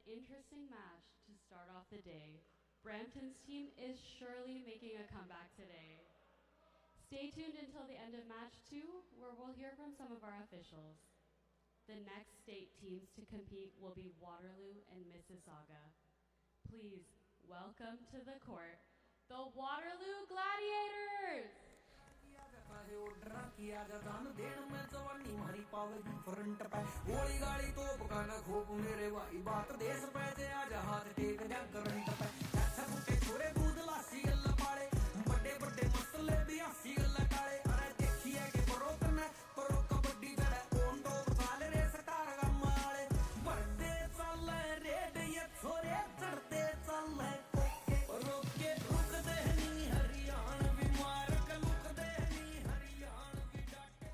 interesting match to start off the day. Brampton's team is surely making a comeback today. Stay tuned until the end of match 2, where we'll hear from some of our officials. The next state teams to compete will be Waterloo and Mississauga. Please welcome to the court the Waterloo Gladiators! गोली गाली तो पकाना खूब मेरे भाई बात देश पैसे आज हाथ टेक जा करंट पे अच्छा फुटे छोरे दूध लासी गल्ला पाले बड़े बड़े मसले भी हंसी गल्ला काले अरे देखिए के परो करना परो कबड्डी जड़ा कौन दो साले रे सटार का माले बढ़ते चल रेड ये छोरे चढ़ते चल रोके रुकते नहीं हरियाणा बीमार का लुकते नहीं हरियाणा की डाटे.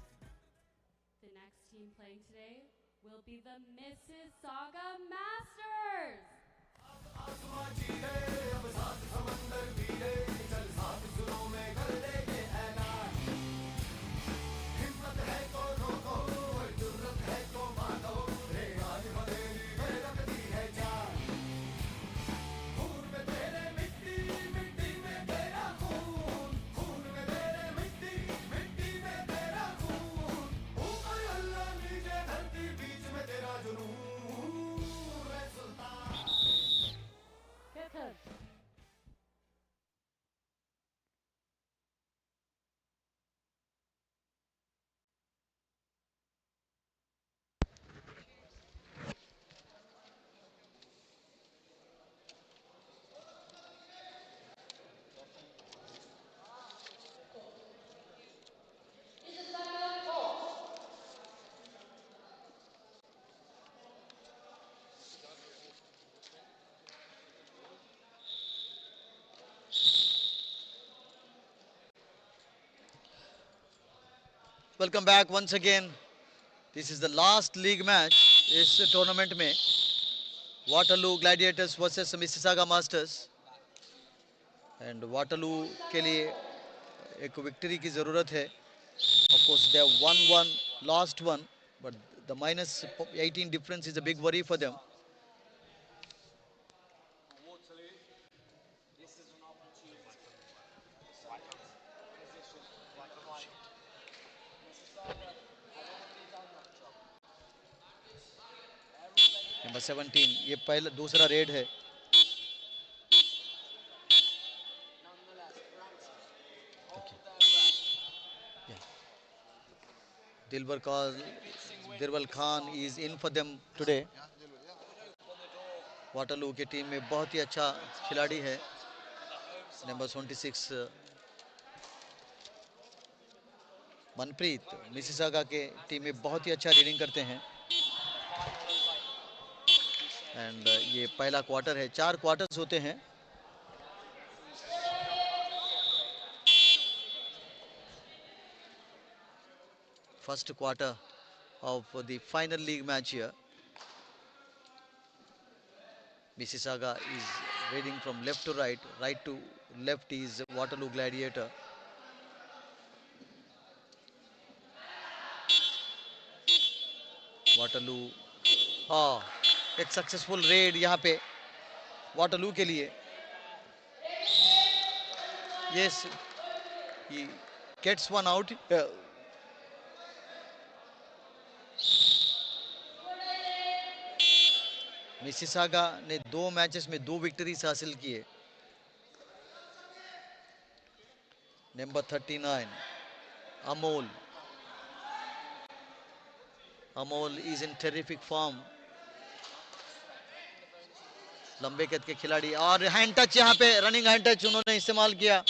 The next team playing today will be the Mississauga Masters. Welcome back once again. This is the last league match इस टूर्नामेंट में Waterloo Gladiators versus Mississauga masters and Waterloo के लिए एक विक्ट्री की ज़रूरत है. Of course they have won one, lost one, but the minus 18 difference is a big worry for them. Number 17 ये पहला दूसरा रेड है. दिलवर Khan is in for them today. Waterloo की टीम में बहुत ही अच्छा खिलाड़ी है. नंबर 26 मनप्रीत मिसिसागा के टीम में बहुत ही अच्छा रीडिंग करते हैं. एंड ये पहला क्वार्टर है. 4 क्वार्टर्स होते हैं. First quarter of the final league match here. Mississauga is reading from left to right, right to left is Waterloo Gladiator. Waterloo, हाँ, एक सक्सेसफुल रेड यहाँ पे वाटरलू के लिए. Yes, he gets one out. Mississauga ने 2 matches में 2 victories हासिल किए. Number 39 Amol is in terrific form. लंबे कद के खिलाड़ी और हैंड टच यहाँ पे रनिंग हैंड टच उन्होंने इस्तेमाल किया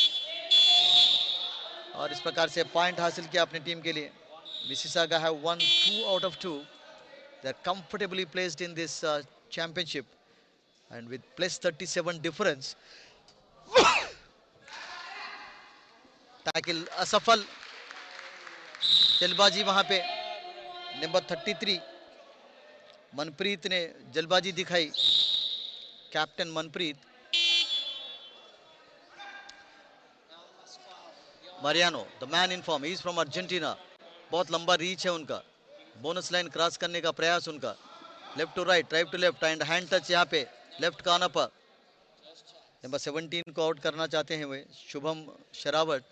और इस प्रकार से पॉइंट हासिल किया अपनी टीम के लिए. Mississauga have won 2 out of 2. They are comfortably placed in this championship and with plus 37 difference. Tackle असफल. जल्दबाजी वहां पे नंबर 33 मनप्रीत ने जल्दबाजी दिखाई. Captain Manpreet. Mariano the man in form, he is from Argentina. बहुत लंबा रीच है उनका. बोनस लाइन क्रॉस करने का प्रयास उनका. Left to left and hand touch यहाँ पे लेफ्ट काना पर। नंबर 17 को आउट करना चाहते हैं वे शुभम शेरावत,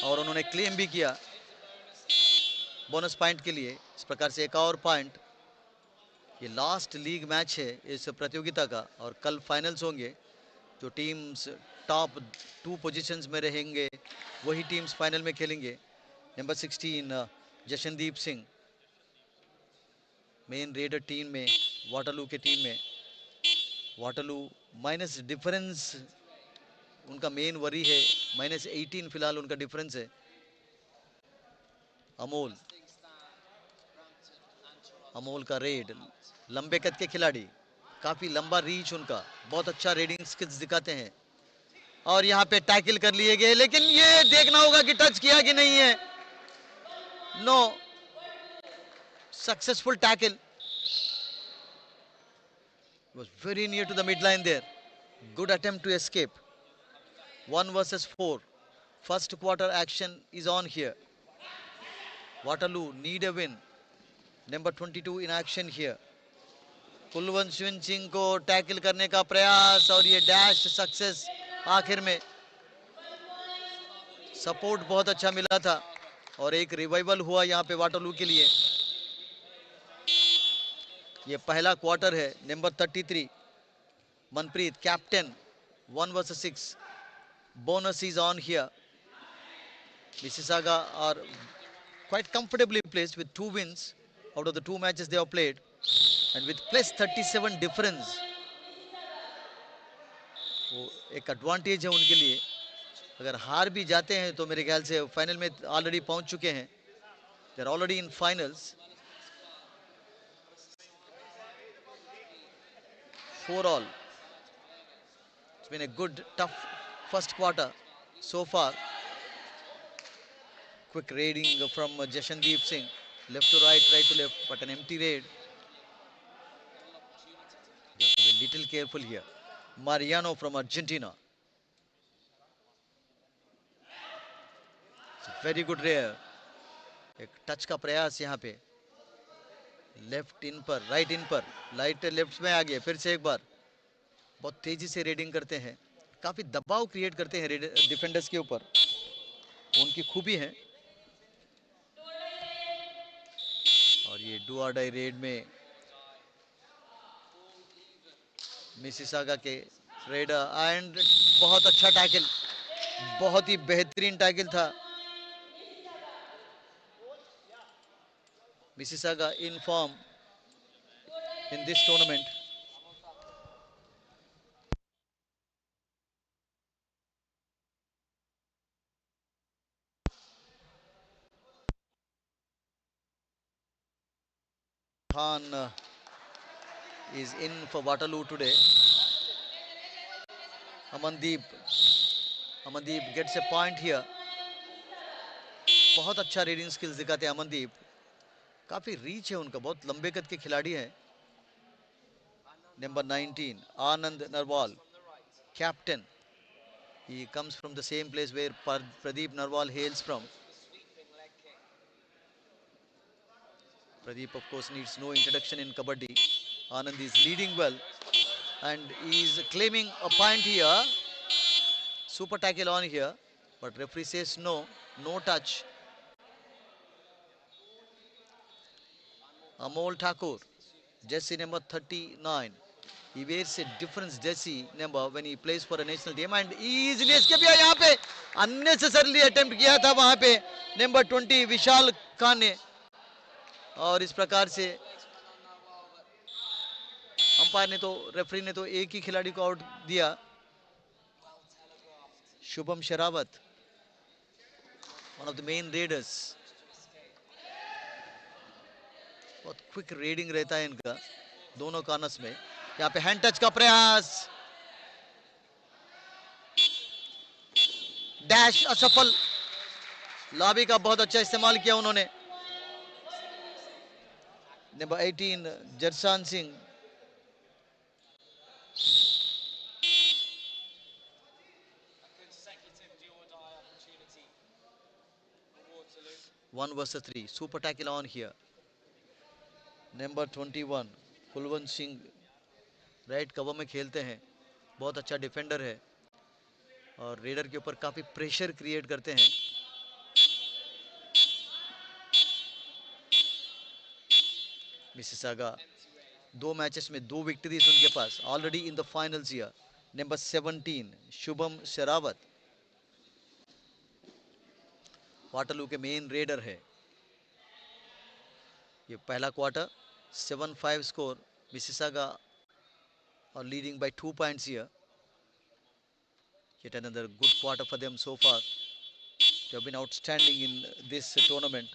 और उन्होंने क्लेम भी किया बोनस पॉइंट के लिए। इस प्रकार से एक और पॉइंट। ये लास्ट लीग मैच है इस प्रतियोगिता का, और कल फाइनल्स होंगे। जो टीम्स टॉप 2 पोजीशंस में रहेंगे वही टीम्स फाइनल में खेलेंगे। Number 16 Jashandeep Singh main raider team में, वाटरलू के टीम में। वाटरलू माइनस डिफरेंस उनका मेन वरी है, -18 फिलहाल उनका डिफरेंस है। अमोल अमोल का रेड, लंबे कद के खिलाड़ी, काफी लंबा रीच उनका, बहुत अच्छा रेडिंग स्किल्स दिखाते हैं। और यहाँ पे टैकल कर लिए गए, लेकिन ये देखना होगा कि टच किया कि नहीं है। No, successful tackle, was very near to the midline there. Good attempt to escape. 1 versus 4. First quarter action is on here. Waterloo need a win. Number 22 in action here. Kulwant Singh को टैकल करने का प्रयास, और ये डैश सक्सेस। आखिर में support बहुत अच्छा मिला था, और एक रिवाइवल हुआ यहाँ पे वाटरलू के लिए। ये पहला क्वार्टर है। Number 33 Manpreet captain, 1 versus 6. Bonus is on here. Mississauga are quite comfortably placed with 2 wins out of the 2 matches they have played, and with plus 37 difference, वो एक एडवांटेज है उनके लिए। अगर हार भी जाते हैं तो मेरे ख्याल से फाइनल में ऑलरेडी पहुंच चुके हैं। They are already in finals. 4 all. It's been a good tough first quarter so far. Quick raiding from Jashandeep Singh, left to right to left, but an empty raid. You have to be a little careful here. Mariano from Argentina. It's a very good raid. एक touch का प्रयास यहाँ पे, left in पर, right इन पर, light left में आ गया। फिर से एक बार बहुत तेजी से रेडिंग करते हैं, काफी दबाव क्रिएट करते हैं डिफेंडर्स के ऊपर, उनकी खूबी है। और ये डू और डाई रेड में मिसिसागा के रेडर, एंड बहुत अच्छा टैकल, बहुत ही बेहतरीन टैकल था। Mississauga in form in this tournament. Khan is in for Waterloo today. Amandeep gets a point here. बहुत अच्छा रीडिंग स्किल्स दिखाते हैं अमनदीप, काफी रीच है उनका, बहुत लंबे कद के खिलाड़ी हैं। Number 19 Anand Narwal, captain. He comes from the same place where Pradeep Narwal hails from. Pradeep, of course, needs no introduction in Kabaddi. Anand is leading well, and he is claiming a point here. Super tackle on here, but referee says no, no touch. Amol Thakur, jersey number 39. He wears a different jersey number when he plays for a national team, and easily escape किया यहाँ पे, unnecessarily attempt किया था वहाँ पे number 20 विशाल खान ने, और इस प्रकार से अंपायर ने तो, रेफरी ने तो एक ही खिलाड़ी को आउट दिया, Shubham Sherawat, one of the main readers. बहुत क्विक रेडिंग रहता है इनका दोनों कॉर्नर्स में। यहाँ पे हैंड टच का प्रयास, डैश असफल। लॉबी का बहुत अच्छा इस्तेमाल किया उन्होंने। Number 18 Jarsan Singh, one versus 3. Super tackle on here. Number 21 Kulwant Singh right cover में खेलते हैं, बहुत अच्छा डिफेंडर है और रेडर के ऊपर काफी प्रेशर क्रिएट करते हैं। मिसिसागा 2 मैचेस में 2 विक्ट्रीज उनके पास already in the finals here. Number 17 Shubham Sherawat Waterloo के मेन रेडर है। ये पहला quarter 7-5 score, Mississauga are leading by 2 points here. Yet another good quarter for them so far. They have been outstanding in this tournament.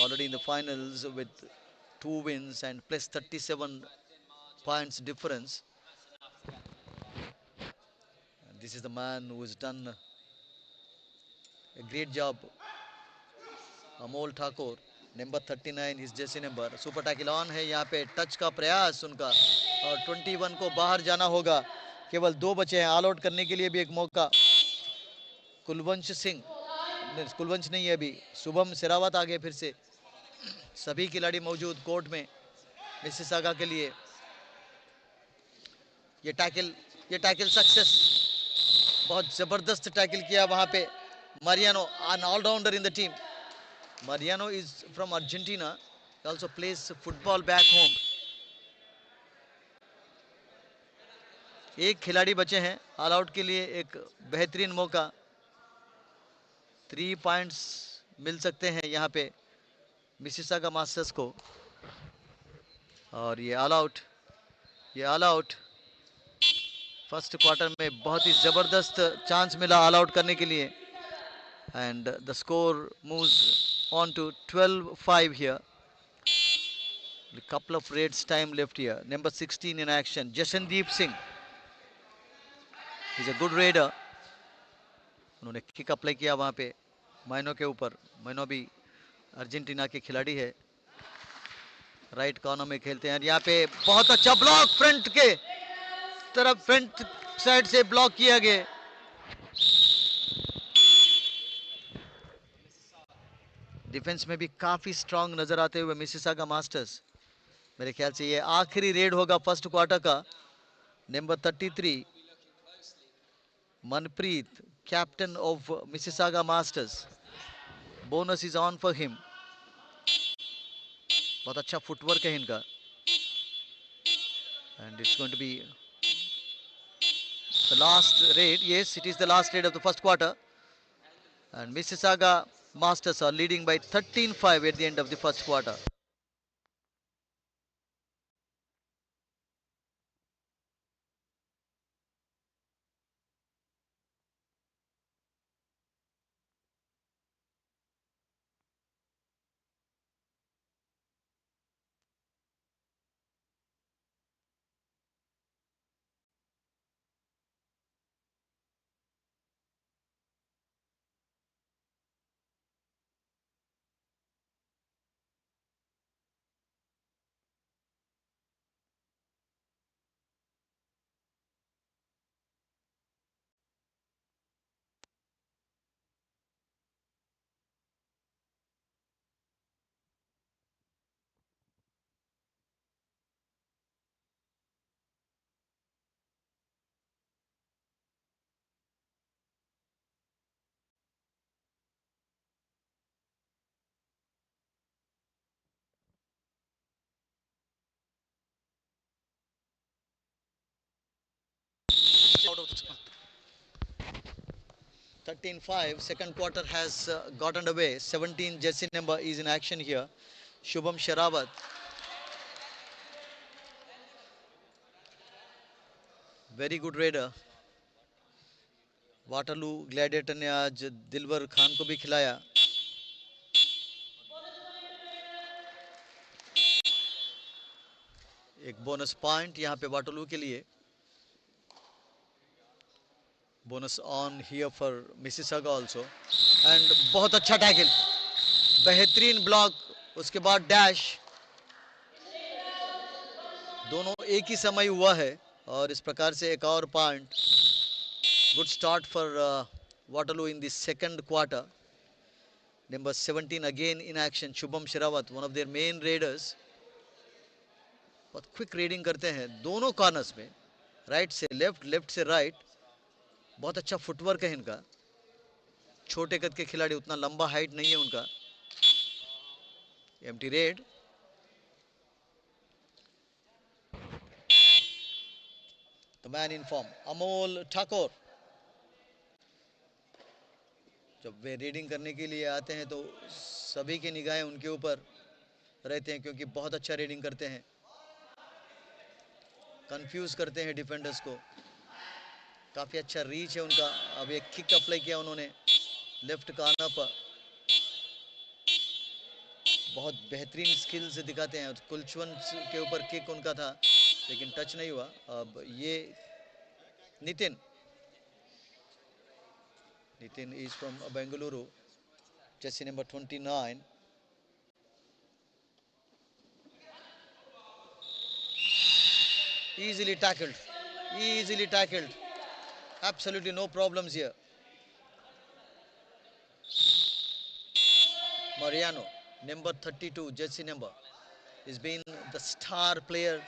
Already in the finals with 2 wins and plus 37 points difference. And this is the man who has done a great job. Amol Thakur, number 39 इस जैसे number. Super tackle on है, यहाँ पे touch का प्रयास उनका और 21 को बाहर जाना होगा। केवल 2 बचे हैं, ऑल आउट करने के लिए भी एक मौका। कुलवंश सिंह, कुलवंश नहीं है अभी, शुभम शेरावत आ गए फिर से। सभी खिलाड़ी मौजूद कोर्ट में मिसिसागा के लिए। ये टैकल सक्सेस, बहुत जबरदस्त टैकल किया वहां पे Mariano, an allrounder in the team. Mariano is from Argentina. He also plays football back home. एक खिलाड़ी बचे हैं ऑल आउट के लिए, एक बेहतरीन मौका। 3 पॉइंट्स मिल सकते हैं यहाँ पे मिसिसागा मास्टर्स को। और ये ऑल आउट फर्स्ट क्वार्टर में बहुत ही जबरदस्त चांस मिला ऑल आउट करने के लिए। And the score moves on to 12-5 here. A couple of raids time left here. Number 16 in action, Jashandeep Singh. He's a good raider. उन्होंने किक अप्लाई किया वहां पे माइनो के ऊपर। माइनो भी अर्जेंटीना के खिलाड़ी है, राइट कॉर्नर में खेलते हैं। यहाँ पे बहुत अच्छा ब्लॉक, फ्रंट के तरफ, फ्रंट साइड से ब्लॉक किया गया। डिफेंस में भी काफी स्ट्रांग नजर आते हुए मिसिसागा मास्टर्स। मेरे ख्याल से ये आखिरी रेड होगा फर्स्ट क्वार्टर का। Number 33 Manpreet, captain of Mississauga Masters, bonus is on for him. बहुत अच्छा फुटवर्क है इनका। And it's going to be the last raid. Yes, it is the last raid of the first quarter and Mississauga Masters are leading by 13-5 at the end of the first quarter. Out of the 13-5, second quarter has got underway. 17 jersey number is in action here. Shubham Sherawat. Very good raider. Waterloo gladiator ने आज दिलवर खान को भी खिलाया। एक bonus point यहाँ पे Waterloo के लिए। Bonus on here for Mississauga also. And बहुत अच्छा टैकल, बेहतरीन ब्लॉक, उसके बाद डैश। दोनों एक ही समय हुआ है और इस प्रकार से एक और point. Good start for Waterloo in the second quarter. Number 17 again in action, Shubham Sherawat, one of their main raiders. बहुत क्विक रीडिंग करते हैं दोनों कॉर्नर्स में, राइट से लेफ्ट, लेफ्ट से राइट। बहुत अच्छा फुटवर्क है इनका। छोटे कद के खिलाड़ी, उतना लंबा हाइट नहीं है उनका। Empty red. The man in form Amol Thakur. जब वे रीडिंग करने के लिए आते हैं तो सभी की निगाहें उनके ऊपर रहते हैं, क्योंकि बहुत अच्छा रीडिंग करते हैं, कंफ्यूज करते हैं डिफेंडर्स को। काफ़ी अच्छा रीच है उनका। अब एक किक अप्लाई किया उन्होंने लेफ्ट कॉर्नर पर। बहुत बेहतरीन स्किल्स दिखाते हैं। कुलचवंत के ऊपर किक उनका था लेकिन टच नहीं हुआ। अब ये Nitin is from Bengaluru, Jersey number 29। Easily tackled, easily tackled. Absolutely no problems here. Mariano, number 32, jersey number, has been the star player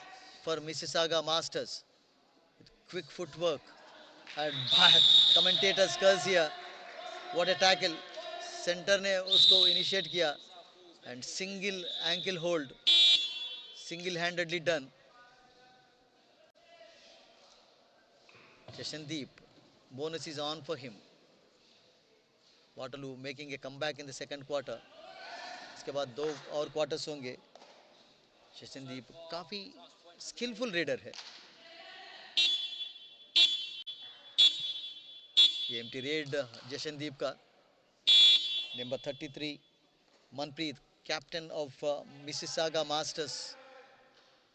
for Mississauga Masters. With quick footwork and commentators curse here. What a tackle. Center ने उसको initiate किया and single ankle hold, single-handedly done. Jashandeep, bonus is on for him. Waterloo making a comeback in the second quarter. इसके बाद 2 और quarters होंगे। शशनदीप काफ़ी skilful raider है। ये एम्प्टी रेड जशनदीप का। Number 33 Manpreet, captain of Mississauga masters,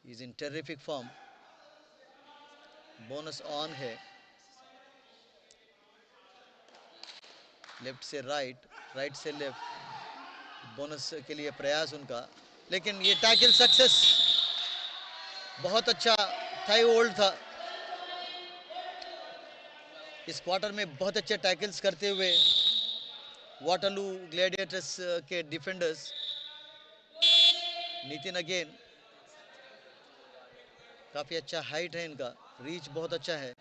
is in terrific form. Bonus on है। Left से राइट, राइट से लेफ्ट, बोनस के लिए प्रयास उनका, लेकिन ये टैकल सक्सेस। बहुत अच्छा थाई होल्ड था। इस क्वार्टर में बहुत अच्छे टैकल्स करते हुए वाटरलू ग्लैडिएटर्स के डिफेंडर्स। नितिन अगेन, काफ़ी अच्छा हाइट है इनका, रीच बहुत अच्छा है।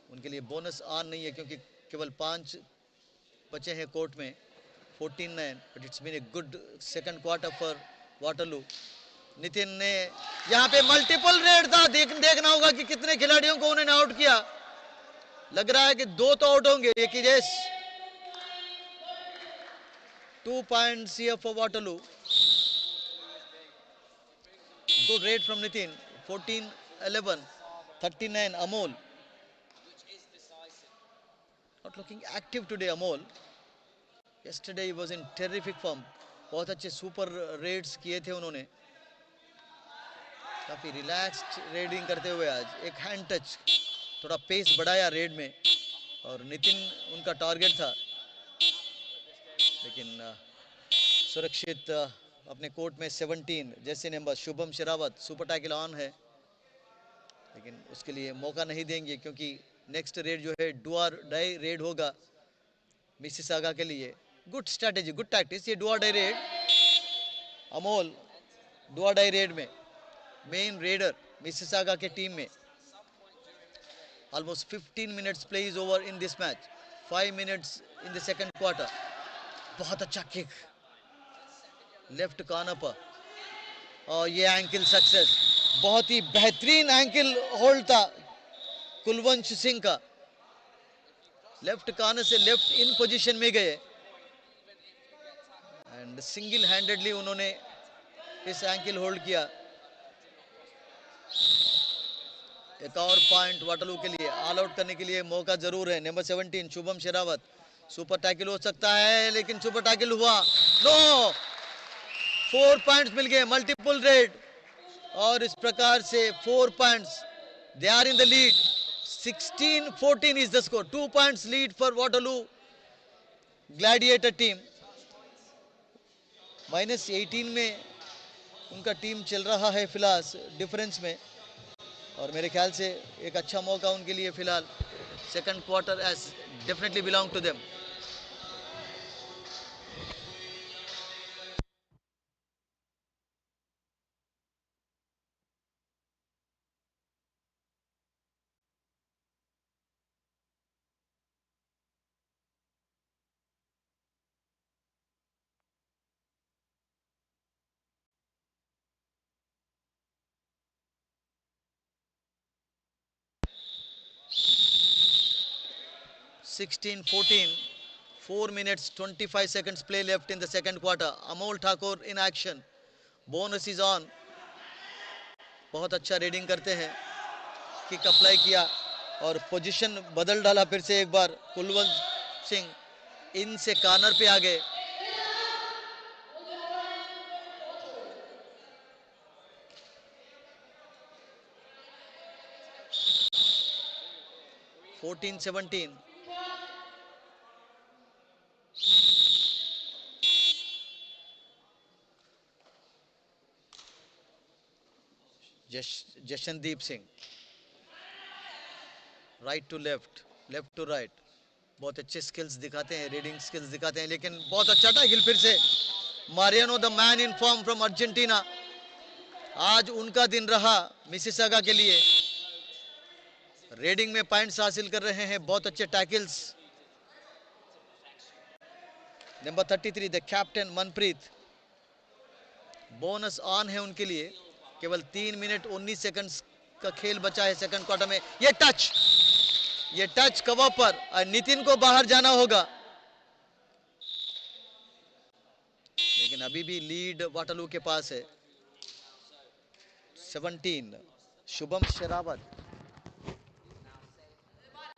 उनके लिए बोनस ऑन नहीं है क्योंकि केवल 5 बचे हैं कोर्ट में। 14-9, but it's been a good second quarter for Waterloo. Nitin ने यहाँ पे मल्टीपल रेड था। देखना होगा कि कितने खिलाड़ियों को उन्होंने आउट किया। लग रहा है कि 2 तो आउट होंगे। एक ही race. 2 points here for Waterloo. Good raid from Nitin. 14-11, 39 Amol. Not looking active today Amol. Yesterday he was in terrific form. बहुत अच्छे सुपर रेड्स किए थे उन्होंने। काफ़ी रिलैक्स्ड रेडिंग करते हुए आज एक हैंड टच, थोड़ा पेस बढ़ाया रेड में, और नितिन उनका टारगेट था, लेकिन सुरक्षित अपने कोर्ट में 17 जैसे number Shubham Sherawat. Super tackle on है, लेकिन उसके लिए मौका नहीं देंगे क्योंकि नेक्स्ट रेड जो है डू और डाई रेड होगा मिसिसागा के लिए। Good strategy, good tactics. ये डू और डाई रेड, अमोल डू और डाई रेड में मेन रेडर मिसिसागा के टीम में। Almost 15 minutes play is over in this match, 5 minutes in the second quarter. बहुत अच्छा किक लेफ्ट कॉर्नर पर, और ये एंकल सक्सेस। बहुत ही बेहतरीन एंकल होल्ड था कुलवंश सिंह का। लेफ्ट कॉर्नर से लेफ्ट इन पोजीशन में गए एंड सिंगल हैंडेडली उन्होंने इस एंकल होल्ड किया। एक और पॉइंट वाटरलू के लिए। ऑल आउट करने के लिए मौका जरूर है। Number 17 Shubham Sherawat. Super tackle हो सकता है, लेकिन सुपर टैकल हुआ नो। 4 पॉइंट्स मिल गए, मल्टीपल रेड, और इस प्रकार से 4 points, they are in the lead. 16-14 is the score. 2 points lead for Waterloo gladiator team. -18 में उनका टीम चल रहा है फिलहाल डिफरेंस में, और मेरे ख्याल से एक अच्छा मौका उनके लिए फिलहाल। Second quarter as definitely belong to them. 16-14. 4 minutes 25 seconds play left in the second quarter. Amol Thakur in action. Bonus is on. बहुत अच्छा रेडिंग करते हैं. किक अप्लाई किया और पोजीशन बदल डाला फिर से एक बार. कुलवंत सिंह इन से कॉर्नर पे आ गए. 14-17. Jashandeep Singh right to left, left to right. बहुत अच्छे स्किल्स दिखाते हैं, रीडिंग स्किल्स दिखाते हैं, लेकिन बहुत अच्छा टैकल फिर से. Mariano the man in form from Argentina. आज उनका दिन रहा मिसिसागा के लिए. रेडिंग में पॉइंट्स हासिल कर रहे हैं, बहुत अच्छे tackles. Number 33 the captain Manpreet. Bonus on है उनके लिए. केवल 3 मिनट 19 सेकंड्स का खेल बचा है सेकंड क्वार्टर में. ये टच कवर पर और नितिन को बाहर जाना होगा, लेकिन अभी भी लीड वाटरलू के पास है. 17 Shubham Sherawat,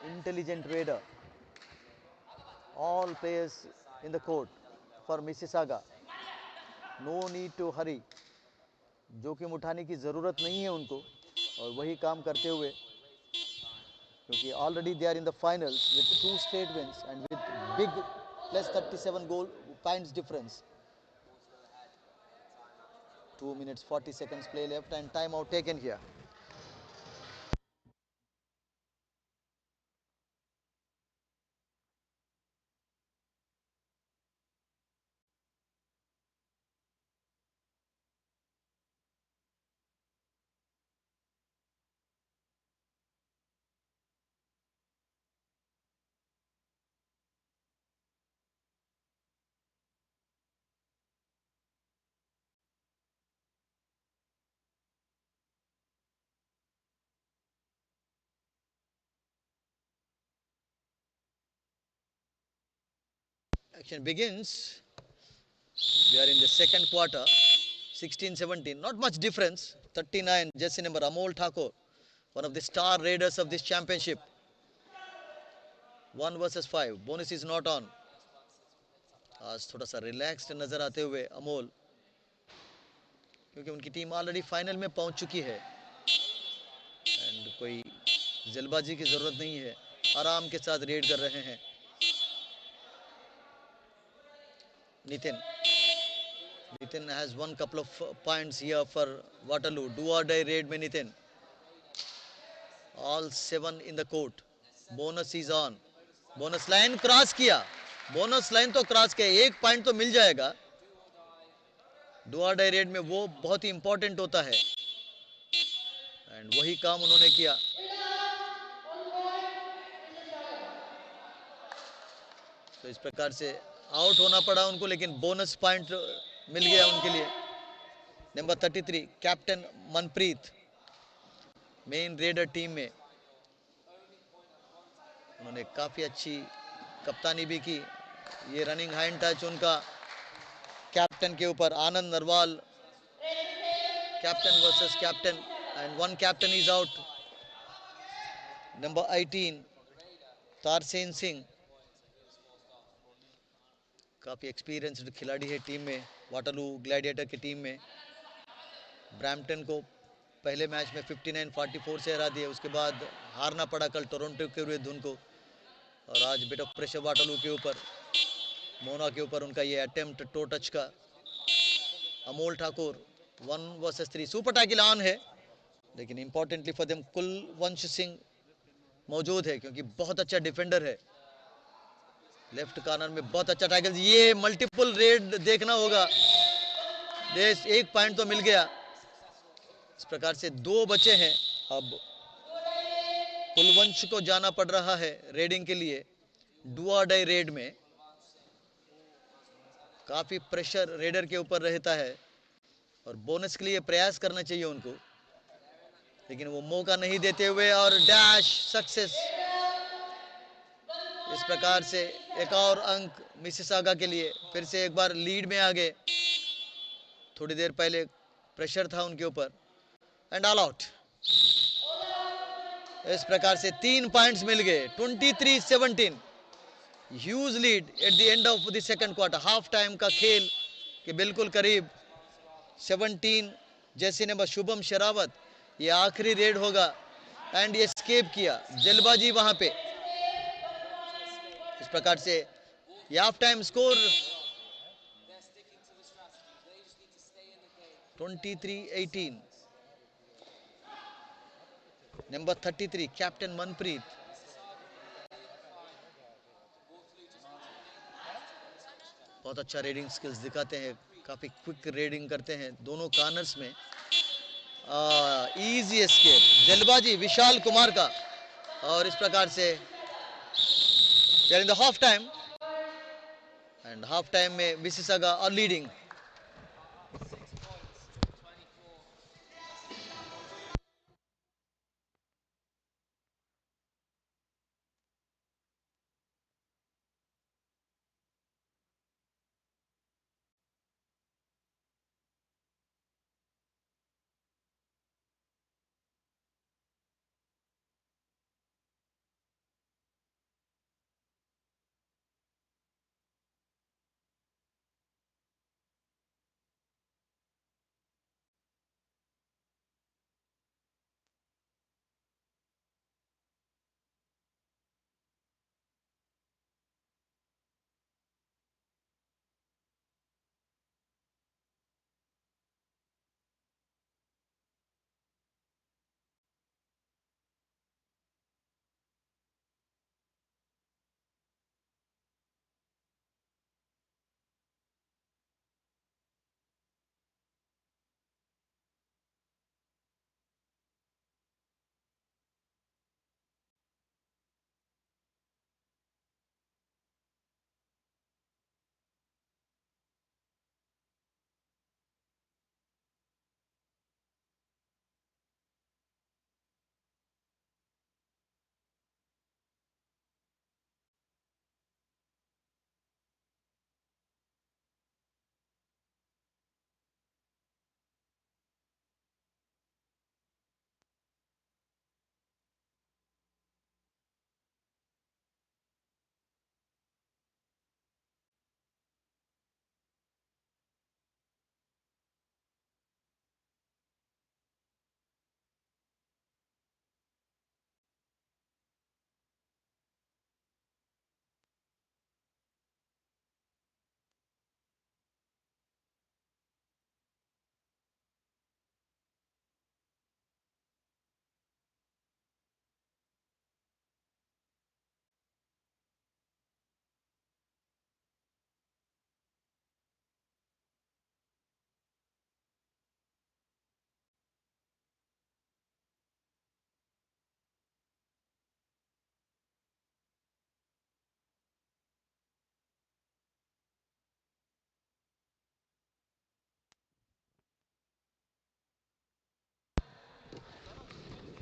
intelligent raider. All players in the court for Mississauga. No need to hurry. जोखिम उठाने की जरूरत नहीं है उनको, और वही काम करते हुए, क्योंकि already they are in the finals with 2 straight wins and with big plus 37 goal points difference. 2 minutes 40 seconds play left and time out taken here. Action begins. We are in the second quarter. 16-17, not much difference. 39 jersey number Amol Thakur, one of the star raiders of this championship. 1 versus 5. Bonus is not on. आज थोड़ा सा relaxed नजर आते हुए अमोल, क्योंकि उनकी team already final में पहुंच चुकी है एंड कोई जल्दबाजी की जरूरत नहीं है. आराम के साथ रेड कर रहे हैं. Nitin has won couple of points here for Waterloo. Do or die raid में Nitin. All 7 in the court. Bonus is on. Bonus line cross किया. बोनस लाइन तो क्रॉस किया, 1 पॉइंट तो मिल जाएगा. डू और डाई रेड में वो बहुत ही इंपॉर्टेंट होता है एंड वही काम उन्होंने किया. तो इस प्रकार से आउट होना पड़ा उनको, लेकिन बोनस पॉइंट मिल गया उनके लिए. Number 33 captain Manpreet, main raider team में. उन्होंने काफी अच्छी कप्तानी भी की. ये रनिंग हैंड टच उनका कैप्टन के ऊपर. Anand Narwal, captain versus captain and 1 captain is out. Number 18 Tarsen Singh, काफी एक्सपीरियंस्ड खिलाड़ी है टीम में, वाटरलू ग्लैडिएटर की टीम में. ब्रैम्पटन को पहले मैच में 59-44 से हरा दिया. उसके बाद हारना पड़ा कल टोरंटो के विरुद्ध उनको, और आज बिट ऑफ प्रेशर वाटरलू के ऊपर, मोना के ऊपर उनका ये अटेम्प्ट टो टच का. Amol Thakur 1 versus 3. Super tackle on है, लेकिन इंपॉर्टेंटली फॉर देम कुलवंश सिंह मौजूद है, क्योंकि बहुत अच्छा डिफेंडर है. लेफ्ट कॉर्नर में बहुत अच्छा टैकल. ये मल्टीपल रेड देखना होगा. 1 पॉइंट तो मिल गया. इस प्रकार से 2 बचे हैं. अब कुलवंश को जाना पड़ रहा है रेडिंग के लिए. डू और डाई रेड में काफी प्रेशर रेडर के ऊपर रहता है, और बोनस के लिए प्रयास करना चाहिए उनको, लेकिन वो मौका नहीं देते हुए, और डैश सक्सेस. इस प्रकार से एक और अंक मिसिसागा के लिए, फिर से एक बार लीड में आ गए। थोड़ी देर पहले प्रेशर था उनके ऊपर। And all out. इस प्रकार से 3 पॉइंट्स मिल गए, 23-17। Huge lid at the end of the second quarter. Half time का खेल के बिल्कुल करीब। 17 जैसे ने शुभम शरावत, ये आखिरी रेड होगा एंड ये स्केप किया, जल्दबाजी वहां पे। इस प्रकार से ये half time score 23-18। Number 33 captain Manpreet, बहुत अच्छा रेडिंग स्किल्स दिखाते हैं, काफी क्विक रेडिंग करते हैं दोनों कार्नर्स में। इजी एस्केप, जल्दबाजी विशाल कुमार का। और इस प्रकार से in the half time, and half time में मिसिसागा और leading.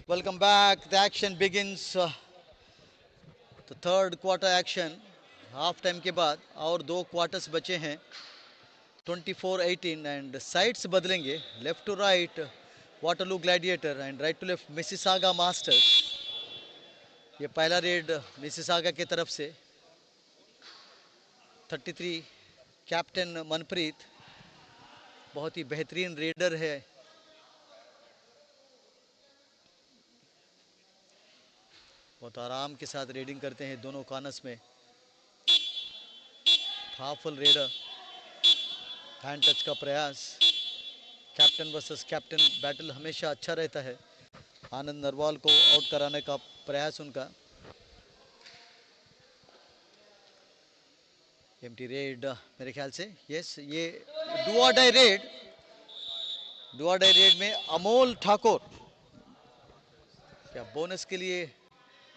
Welcome back. The action begins. The third quarter action. Half time के बाद और 2 क्वार्टर्स बचे हैं। 24-18 एंड साइड्स बदलेंगे, left to right Waterloo gladiator and right to left Mississauga Masters. ये पहला रेड मिसिसागा की तरफ से। 33 कैप्टन मनप्रीत बहुत ही बेहतरीन रेडर है। बहुत आराम के साथ रेडिंग करते हैं दोनों कॉर्नर्स में। पावरफुल रेडर, हैंड टच का प्रयास। कैप्टन वर्सेस कैप्टन बैटल हमेशा अच्छा रहता है। आनंद नरवाल को आउट कराने का प्रयास उनका। एम्प्टी रेड मेरे ख्याल से, यस, ये डू और डाई रेड। डू और डाई रेड में अमोल ठाकुर क्या बोनस के लिए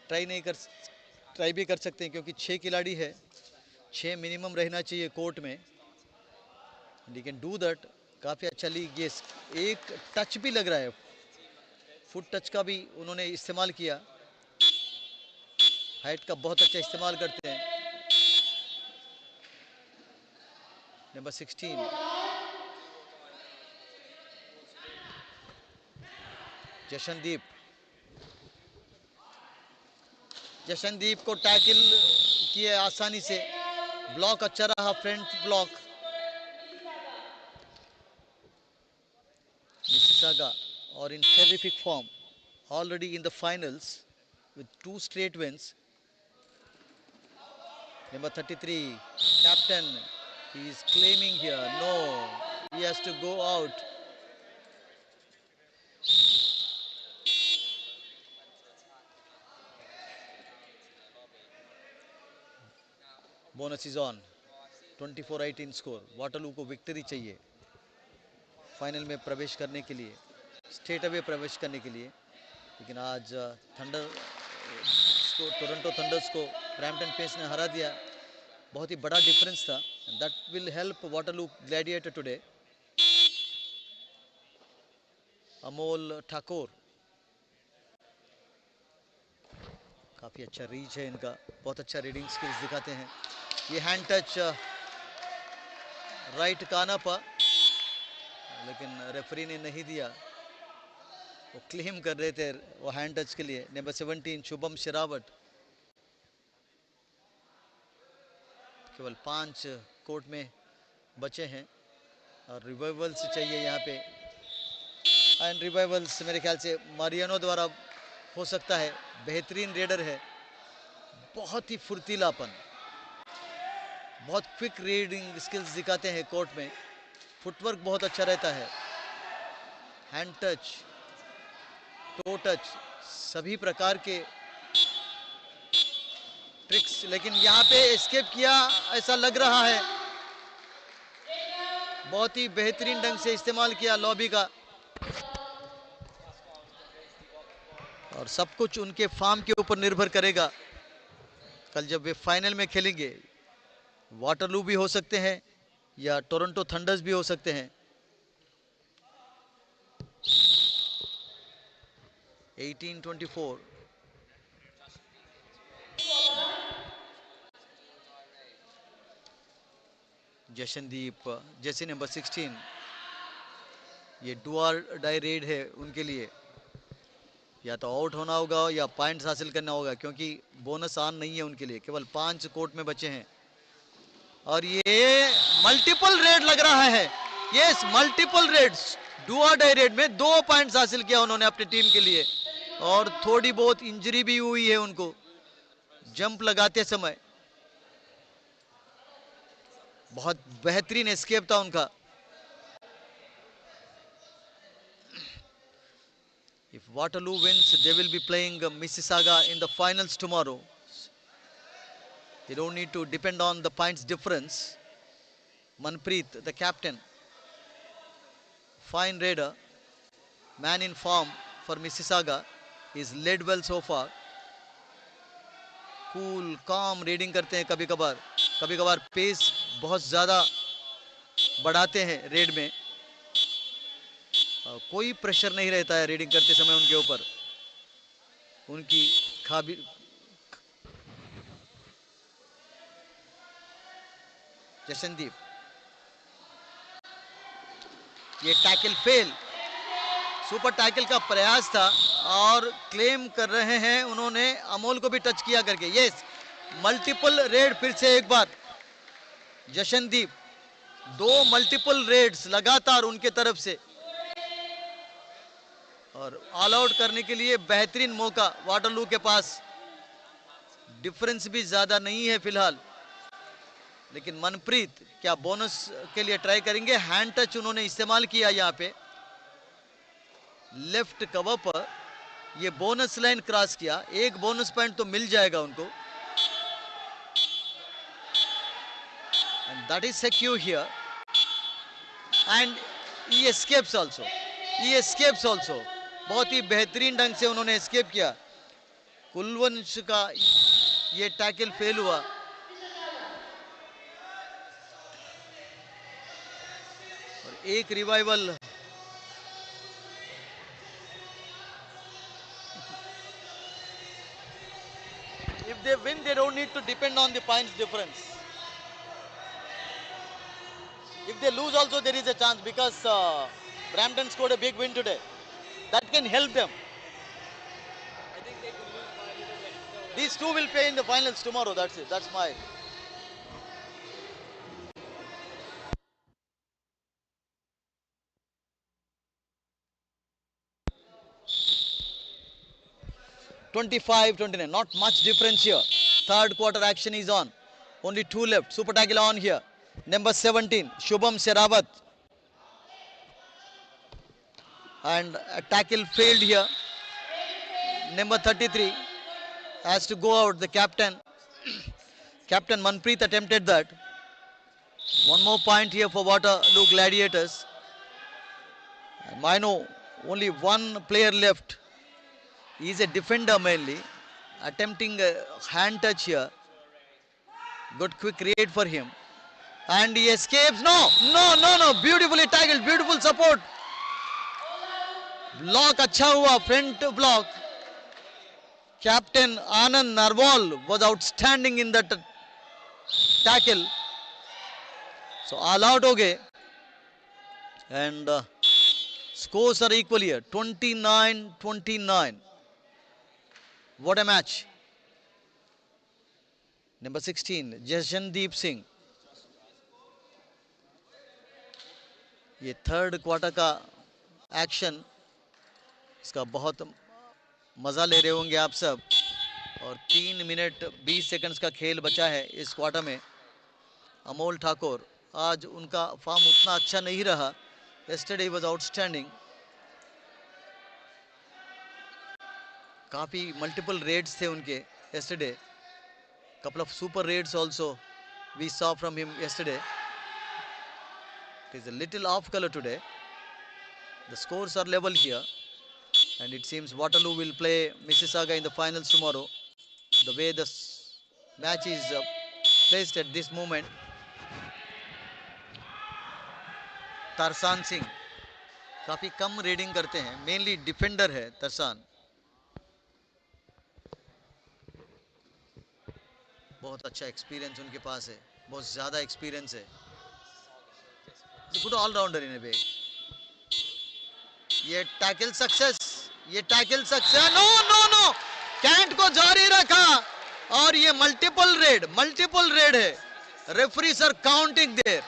ट्राई भी कर सकते हैं, क्योंकि 6 खिलाड़ी है, 6 मिनिमम रहना चाहिए कोर्ट में। You can do that. काफी अच्छा लीग। ये एक टच भी लग रहा है, फुट टच का भी उन्होंने इस्तेमाल किया। हाइट का बहुत अच्छा इस्तेमाल करते हैं। नंबर 16 जशनदीप। जशनदीप को टैकल किए आसानी से, ब्लॉक अच्छा रहा, फ्रंट ब्लॉक। मिसिसागा और इन terrific form, already in the finals with 2 straight wins. Number 33 captain, he is claiming here, no, he has to go out. Bonus is on, 24-18 score. Waterloo को victory चाहिए final में प्रवेश करने के लिए, straight away प्रवेश करने के लिए। लेकिन आज थंडर को, टोरंटो थंडर्स को ब्रैम्पटन पेस ने हरा दिया। बहुत ही बड़ा डिफरेंस था। That will help Waterloo gladiator today. Amol Thakur, काफ़ी अच्छा रीच है इनका, बहुत अच्छा रीडिंग स्किल्स दिखाते हैं। ये हैंड टच राइट काना पर, लेकिन रेफरी ने नहीं दिया। वो क्लेम कर रहे थे वो हैंड टच के लिए। नंबर 17 शुभम शेरावत। केवल 5 कोर्ट में बचे हैं और रिवाइवल्स चाहिए यहाँ पे। एंड रिवाइवल्स मेरे ख्याल से मारियानो द्वारा हो सकता है। बेहतरीन रेडर है, बहुत ही फुर्तीलापन, बहुत क्विक रीडिंग स्किल्स दिखाते हैं कोर्ट में। फुटवर्क बहुत अच्छा रहता है। हैंड टच, टो टच, सभी प्रकार के ट्रिक्स। लेकिन यहाँ पे एस्केप किया ऐसा लग रहा है। बहुत ही बेहतरीन ढंग से इस्तेमाल किया लॉबी का। और सब कुछ उनके फार्म के ऊपर निर्भर करेगा। कल जब वे फाइनल में खेलेंगे, वाटरलू भी हो सकते हैं या टोरंटो थंडर्स भी हो सकते हैं। 18-24। जशनदीप, जैसे नंबर 16, ये डू और डाई रेड है उनके लिए। या तो आउट होना होगा या पॉइंट्स हासिल करना होगा, क्योंकि बोनस ऑन नहीं है उनके लिए। केवल 5 कोर्ट में बचे हैं और ये मल्टीपल रेड लग रहा है। यस, मल्टीपल रेड्स, डू और डाई रेड में 2 पॉइंट्स हासिल किया उन्होंने अपनी टीम के लिए। और थोड़ी बहुत इंजरी भी हुई है उनको जंप लगाते समय। बहुत बेहतरीन एस्केप था उनका। If Waterloo wins, they will be playing Mississauga in the finals tomorrow. They don't need to depend on the points difference. Manpreet, the captain, fine raider, man in form for Mississauga, is led well so far. Cool, calm reading करते हैं कभी कभार pace बहुत ज़्यादा बढ़ाते हैं red में। कोई प्रेशर नहीं रहता है रीडिंग करते समय उनके ऊपर। उनकी खाबी जशनदीप, ये टैकल फेल। सुपर टैकल का प्रयास था और क्लेम कर रहे हैं उन्होंने अमोल को भी टच किया करके। यस, मल्टीपल रेड फिर से एक बार जशनदीप, 2 मल्टीपल रेड्स लगातार उनके तरफ से। और ऑल आउट करने के लिए बेहतरीन मौका वाटरलू के पास। डिफरेंस भी ज्यादा नहीं है फिलहाल, लेकिन मनप्रीत क्या बोनस के लिए ट्राई करेंगे। हैंड टच उन्होंने इस्तेमाल किया यहाँ पे लेफ्ट कवर पर। ये बोनस लाइन क्रॉस किया, 1 बोनस पॉइंट तो मिल जाएगा उनको। And that is secure here and he escapes also. बहुत ही बेहतरीन ढंग से उन्होंने एस्केप किया। कुलवंश का ये टैकल फेल हुआ। और एक revival they win, they don't need to depend on the points difference. If they lose also, there is a chance because Brampton scored a big win today. That can help them. These two will play in the finals tomorrow. That's it. That's my. 25-29. Not much difference here. Third quarter action is on. Only two left. Super tackle on here. Number 17, Shubham Seravat. And a tackle failed here. Number 33 has to go out. The captain, Captain Manpreet attempted that. One more point here for Waterloo Gladiators. And I know only one player left. He is a defender mainly. Attempting a hand touch here. Good quick read for him. And he escapes. No, no, no, no. Beautifully tackled. Beautiful support. Block अच्छा हुआ. Front block. Captain Anand Narwal was outstanding in that tackle. So all out हो गए. And scores are equal here. 29-29. What a match. Number 16, Jashandeep Singh. ये third quarter का action, इसका बहुत मज़ा ले रहे होंगे आप सब. और 3 मिनट 20 सेकंड्स का खेल बचा है इस क्वार्टर में. अमोल ठाकुर, आज उनका फॉर्म उतना अच्छा नहीं रहा. yesterday was outstanding. काफ़ी मल्टीपल रेड्स थे उनके yesterday. Couple of super raids also we saw from him yesterday. It is a little off color today. The scores are level here, and it seems Waterloo will play Mississauga in the finals tomorrow. The way the match is placed at this moment. तरसान Singh काफ़ी कम raiding करते हैं, mainly defender है तरसान. बहुत अच्छा experience उनके पास है, बहुत ज़्यादा एक्सपीरियंस है. Good allrounder in a way. ये टैकल सक्सेस, ये tackle success. No no no, cant को जारी रखा. और ये मल्टीपल रेड है. Referees are counting there.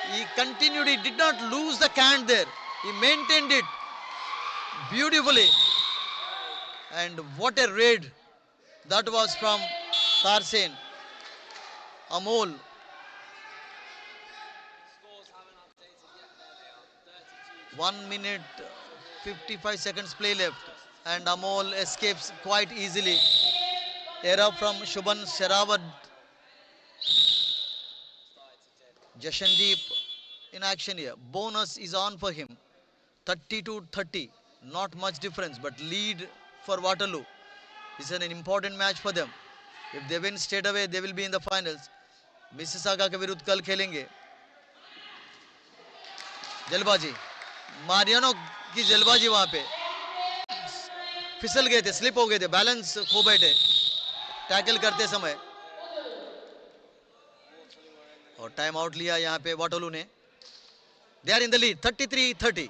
He continued, he did not lose the count there. He maintained it beautifully. And what a raid that was from Tarsen. Amol. One minute 55 seconds play left. And Amol escapes quite easily. Error from Shubham Seravat. Jashandeep in action here. Bonus is on for him. 30-30. Not much difference, but lead for Waterloo. This is an important match for them. If they win straight away, they will be in the finals. Mississauga के विरुद्ध कल खेलेंगे. जलबाजी, Mariano की जलबाजी वहां पे. फिसल गए थे, स्लिप हो गए थे, बैलेंस खो बैठे टैकल करते समय. और टाइम आउट लिया यहाँ पे वाटरलू ने. They are in the lead 33-30.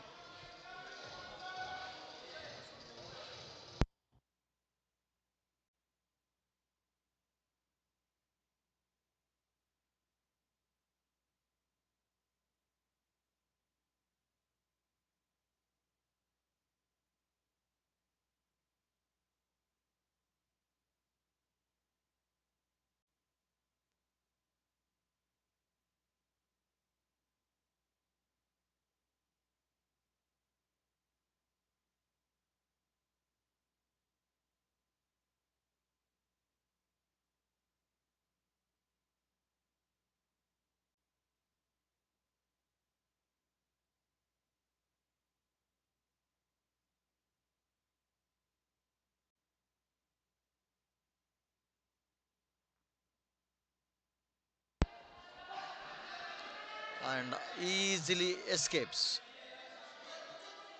And easily escapes.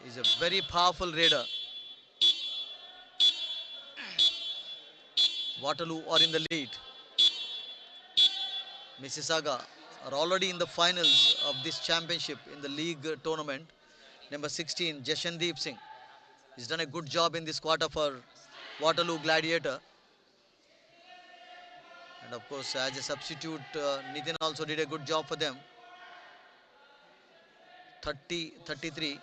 He's a very powerful raider. Waterloo are in the lead. Mississauga are already in the finals of this championship in the league tournament. Number 16, Jashandeep Singh. He's done a good job in this quarter for Waterloo Gladiator. And of course, as a substitute, Nitin also did a good job for them. 33.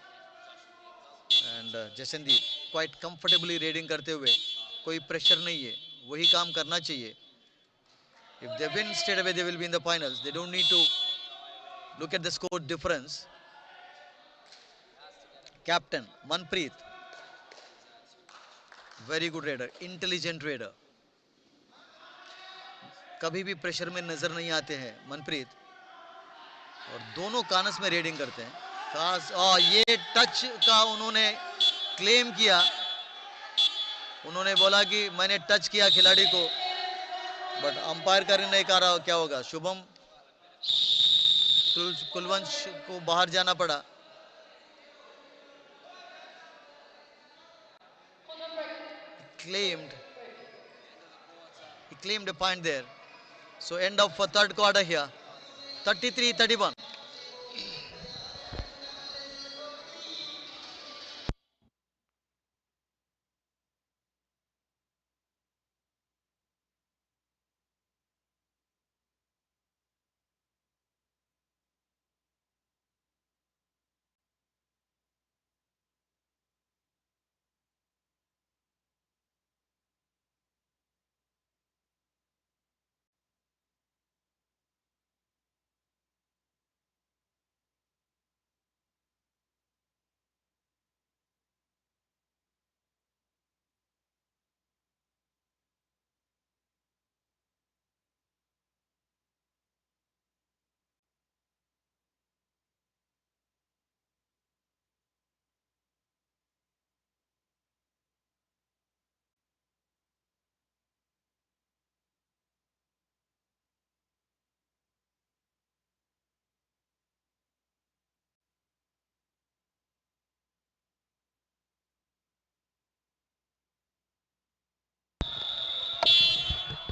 And Jashandeep quite comfortably raiding करते हुए कोई pressure नहीं है, वही काम करना चाहिए. If they win straight away, they will be in the finals. They don't need to look at the score difference. Captain Manpreet, very good raider, intelligent raider. कभी भी प्रेशर में नजर नहीं आते हैं मनप्रीत, और दोनों कानस में रेडिंग करते हैं. खास ये टच का उन्होंने क्लेम किया. उन्होंने बोला कि मैंने टच किया खिलाड़ी को, बट अंपायर का नहीं कह रहा क्या होगा. शुभम कुलवंश को बाहर जाना पड़ा. He claimed a point there. So end of third quarter here. 33-31.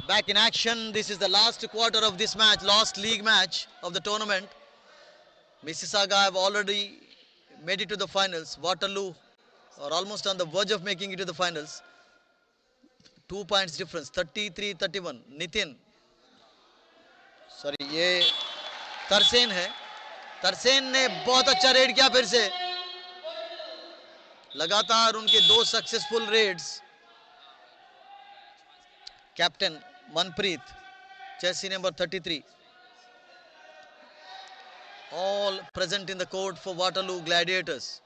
Back in action. This is the last quarter of this match, last league match of the tournament. Mississauga have already made it to the finals. Waterloo are almost on the verge of making it to the finals. 2 points difference, 33-31. Nitin, sorry ये तरसेन है. तरसेन ने बहुत अच्छा red किया. फिर से लगातार उनके 2 successful raids. Captain Manpreet, jersey number 33, all present in the court for Waterloo Gladiators,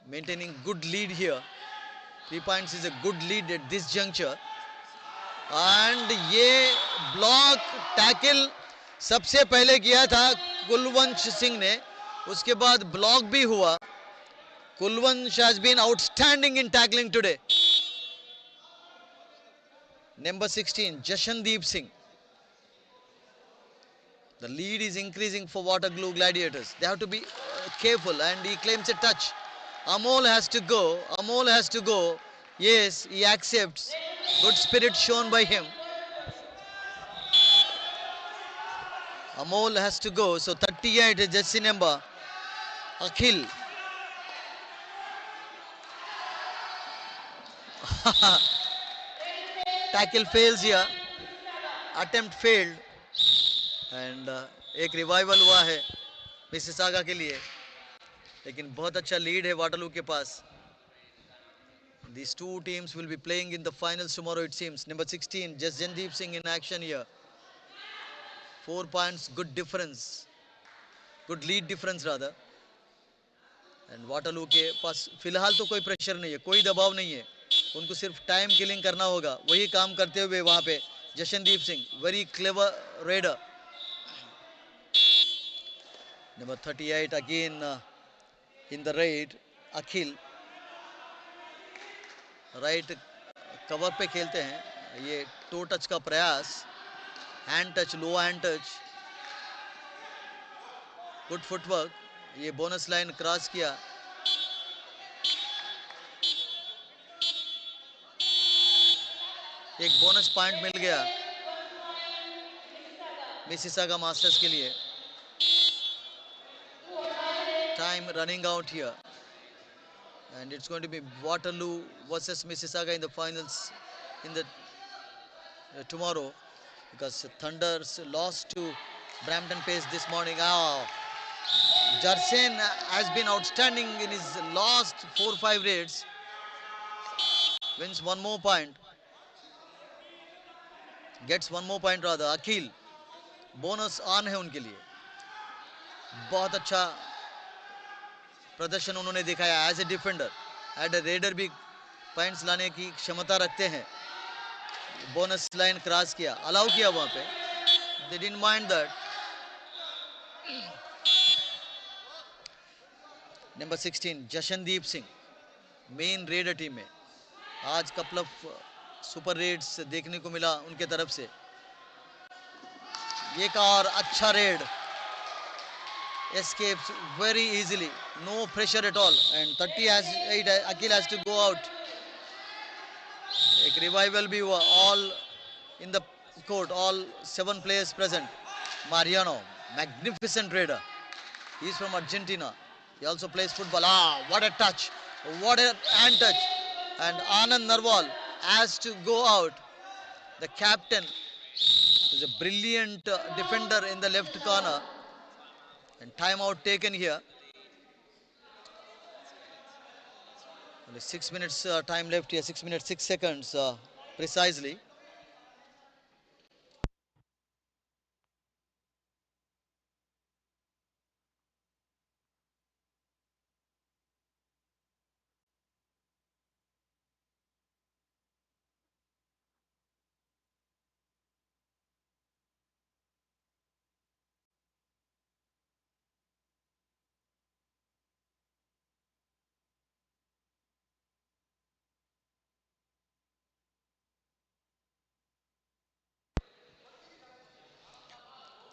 maintaining good lead here. 3 points is a good lead at this juncture. And ये ब्लॉक टैकल सबसे पहले किया था कुलवंश सिंह ने, उसके बाद ब्लॉक भी हुआ. कुलवंश has been outstanding in tackling today. Number 16, Jashandeep Singh. The lead is increasing for Waterloo Gladiators. They have to be careful, and he claims a touch. Amol has to go. Amol has to go. Yes, he accepts. Good spirit shown by him. Amol has to go. So 38 is jersey number Akhil. Tackle fails here. Attempt failed. And एक revival हुआ है Mississauga के लिए, लेकिन बहुत अच्छा lead है Waterloo के पास. These two teams will be playing in the finals tomorrow, it seems. Number 16, Jashandeep Singh in action here. 4 points, good difference. Good lead difference rather. And Waterloo के पास फिलहाल तो कोई प्रेशर नहीं है, कोई दबाव नहीं है. उनको सिर्फ टाइम किलिंग करना होगा. वही काम करते हुए वहाँ पे Jashandeep Singh, very clever raider. Number 38 again in the raid, Akhil. Right cover पे खेलते हैं. ये टो टच का प्रयास, हैंड टच, लो हैंड टच, गुड फुटवर्क. ये बोनस लाइन क्रॉस किया. एक बोनस पॉइंट मिल गया मिसिसागा मास्टर्स के लिए. Time running out here, and it's going to be Waterloo versus Mississauga in the finals in the tomorrow, because Thunders lost to Brampton Pace this morning. Jarsen has been outstanding in his last 4-5 raids. Wins one more point. Gets one more point rather. Akhil, bonus on है उनके लिए. बहुत अच्छा प्रदर्शन उन्होंने दिखाया as a defender. As a raider भी points लाने की क्षमता रखते हैं. बोनस लाइन क्रॉस किया, अलाउ किया वहां पे. They didn't mind that. Number 16 Jashandeep Singh main raider team में. आज कपल ऑफ सुपर रेड्स देखने को मिला उनके तरफ से. एक और अच्छा red. Escapes very easily, no pressure at all, and 38 Akhil has to go out. एक revival भी हुआ. All in the court, all 7 players present. Mariano, magnificent raider. He's from Argentina. He also plays football. What a touch, what a hand touch. And Anand Narwal has to go out. The captain is a brilliant defender in the left corner. And timeout taken here. Only 6 minutes time left here. 6 minutes 6 seconds precisely.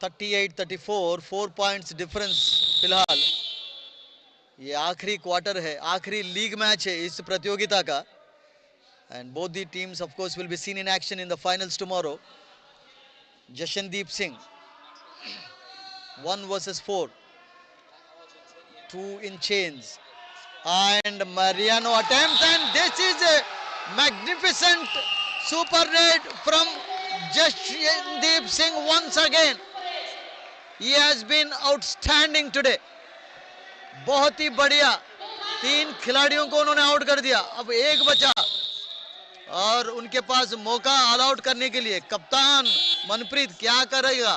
(38-34) 4 points difference फिलहाल. ये आखिरी quarter है, आखिरी league match है इस प्रतियोगिता का. And both the teams of course will be seen in action in the finals tomorrow. Jashandeep Singh 1 versus 4, 2 in chains, and Mariano attempt, and this is a magnificent super raid from Jashandeep Singh once again. He has been outstanding today. बहुत ही बढ़िया. 3 खिलाड़ियों को उन्होंने out कर दिया. अब एक बचा और उनके पास मौका ऑल आउट करने के लिए. कप्तान मनप्रीत क्या करेगा?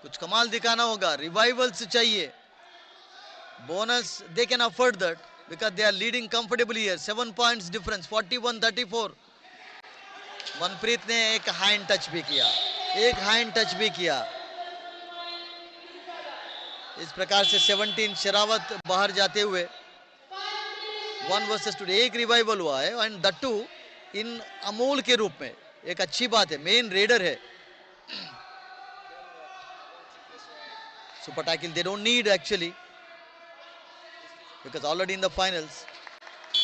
कुछ कमाल दिखाना होगा. रिवाइवल्स चाहिए. Bonus they can afford that because they are leading comfortably here. 7 points difference, 41-34. Manpreet ने एक हैंड टच भी किया. इस प्रकार से 17 शरावत बाहर जाते हुए 1 वर्सेस 2. एक रिवाइवल हुआ है and that too in Amol के रूप में. एक अच्छी बात है. मेन रेडर है. Super tackle they don't need actually because already in the finals.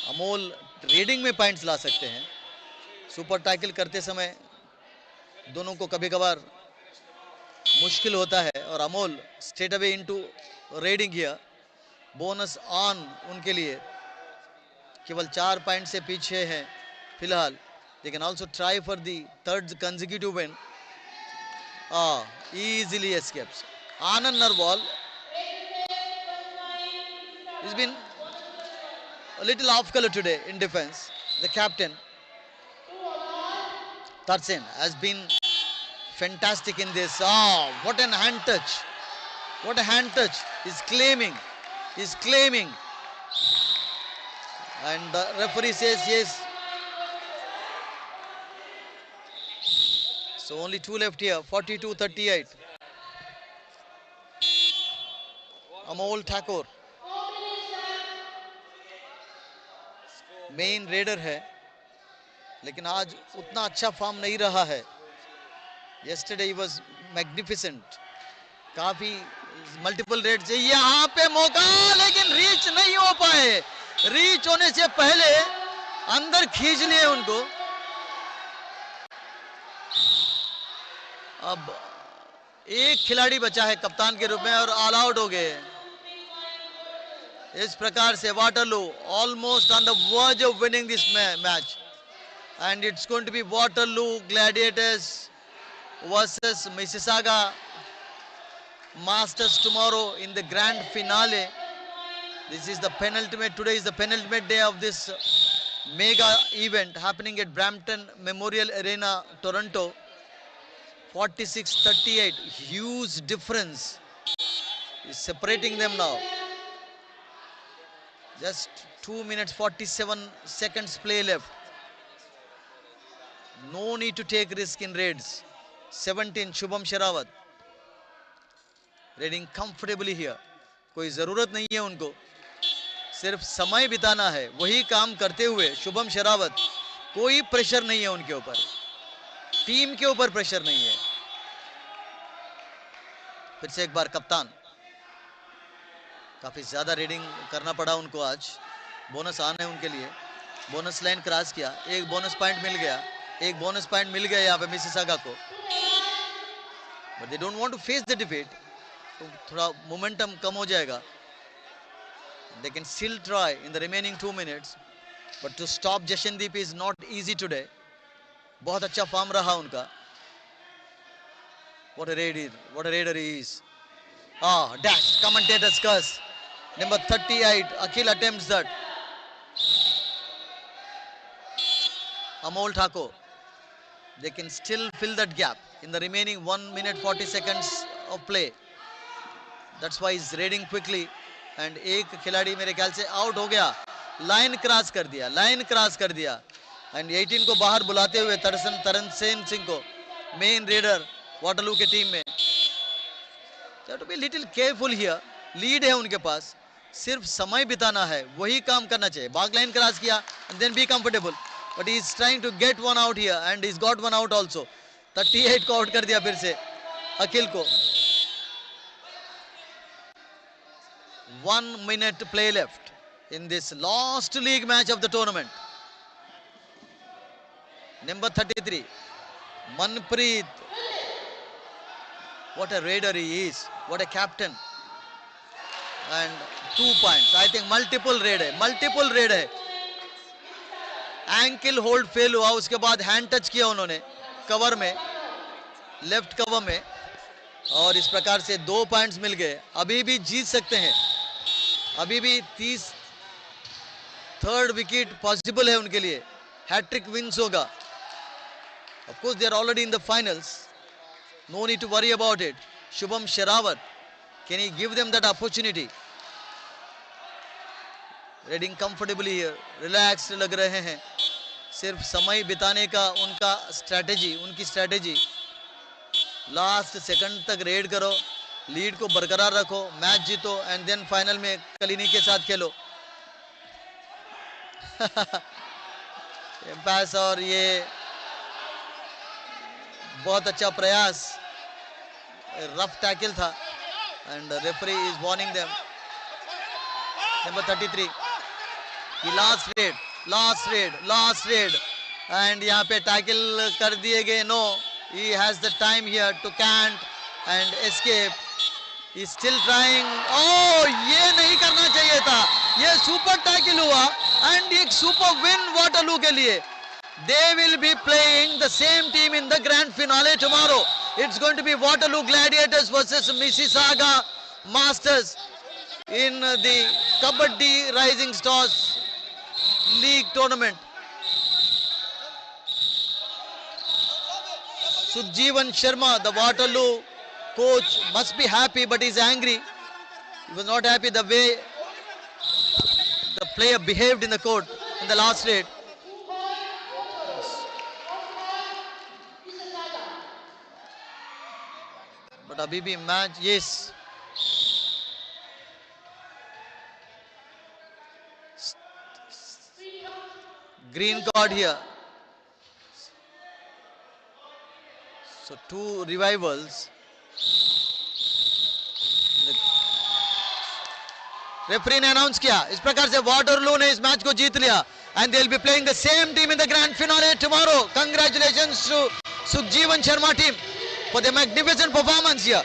Amol raiding में पॉइंट्स ला सकते हैं. सुपर टैकल करते समय दोनों को कभी कभार मुश्किल होता है. और Amol straight away into raiding here. Bonus on उनके लिए. केवल 4 पॉइंट से पीछे हैं फिलहाल. They can also try for the third consecutive win. easily escapes. Anand Narwal has been a little off color today in defense. The captain Tarsen has been fantastic in this. What an hand touch. What a hand touch. He's claiming. And the referee says yes. So only 2 left here. 42-38. Amol Thakur main raider है लेकिन आज उतना अच्छा form नहीं रहा है. Yesterday he was magnificent. काफी multiple red से यहाँ पे मौका लेकिन रीच नहीं हो पाए. रीच होने से पहले अंदर खींच लिए उनको. अब एक खिलाड़ी बचा है कप्तान के रूप में और ऑल आउट हो गए। इस प्रकार से Waterloo almost on the verge of winning this match, and it's going to be Waterloo Gladiators versus Mississauga Masters tomorrow in the grand finale. This is the penultimate, today is the penultimate day of this mega event happening at Brampton Memorial Arena, Toronto. 46-38, huge difference is separating them now. Just 2 minutes 47 seconds play left. No need to take risk in raids. 17 Shubham Sherawat raiding comfortably here. कोई जरूरत नहीं है उनको, सिर्फ समय बिताना है। वही काम करते हुए शुभम शेरावत, कोई प्रेशर नहीं है उनके ऊपर, टीम के ऊपर प्रेशर नहीं है। फिर से एक बार कप्तान, काफी ज्यादा रेडिंग करना पड़ा उनको आज। बोनस आना है उनके लिए, बोनस लाइन क्रॉस किया, एक बोनस पॉइंट मिल गया, एक बोनस पॉइंट मिल गया यहाँ पे मिसिसागा को। But they don't want to face the defeat, तो थोड़ा मोमेंटम कम हो जाएगा। They can still try in the remaining 2 minutes, but to stop Jashandeep is not easy today. बहुत अच्छा फॉर्म रहा उनका। What a raider he is. Dash, commentator's curse. Number 38, Akhil attempts that. Amol Thakur. They can still fill that gap in the remaining 1 minute 40 seconds of play. That's why he's raiding quickly. And एक खिलाड़ी मेरे ख्याल से out हो गया, line cross कर दिया। And 18 को बाहर बुलाते हुए तरन सेन सिंह को, मेन रेडर वाटरलू के टीम में। To be little careful here, lead है उनके पास, सिर्फ समय बिताना है, वही काम करना चाहिए। बाग लाइन क्रॉस किया and then be comfortable, but he is trying to get one out here and he got one out also. 38 को आउट कर दिया फिर से अखिल को। 1 minute play left in this last league match of the tournament. Number 33, Manpreet. What a raider he is, what a captain. And 2 points. I think multiple raid है। Ankle hold fail हुआ, उसके बाद hand touch किया उन्होंने cover में, left cover में, और इस प्रकार से 2 पॉइंट्स मिल गए। अभी भी जीत सकते हैं, अभी भी 33rd विकेट पॉसिबल है उनके लिए, हैट्रिक विंस होगा। Of course they are already in the finals, no need to worry about it. Shubham Sherawat, can he give them that opportunity? Raiding comfortably here, relaxed लग रहे हैं, सिर्फ समय बिताने का उनकी स्ट्रैटेजी। लास्ट सेकंड तक रेड करो, लीड को बरकरार रखो, मैच जीतो एंड देन फाइनल में कलिनी के साथ खेलो। एम्पायर्स, और ये बहुत अच्छा प्रयास, रफ टैकल था and referee is warning them. Number 33 की लास्ट रेड एंड यहाँ पे टैकल कर दिए गए। No, he has the time here to cant and escape. He's still trying. ये नहीं करना चाहिए था, ये सुपर टैकल हुआ एंड एक सुपर विन वाटरलू के लिए। They will be playing the same team in the grand finale tomorrow. It's going to be Waterloo Gladiators versus Mississauga Masters in the Kabaddi Rising Stars League tournament. Sukhjeevan Sharma, the Waterloo coach, must be happy, but he's angry. He was not happy the way the player behaved in the court in the last raid. But abhi bhi match, yes. Green card here. So 2 revivals. Referee ने announce किया, इस प्रकार से Waterloo ने इस match को जीत लिया and they will be playing the same team in the grand finale tomorrow. Congratulations to Sukhjeevan Sharma team. for their magnificent performance here.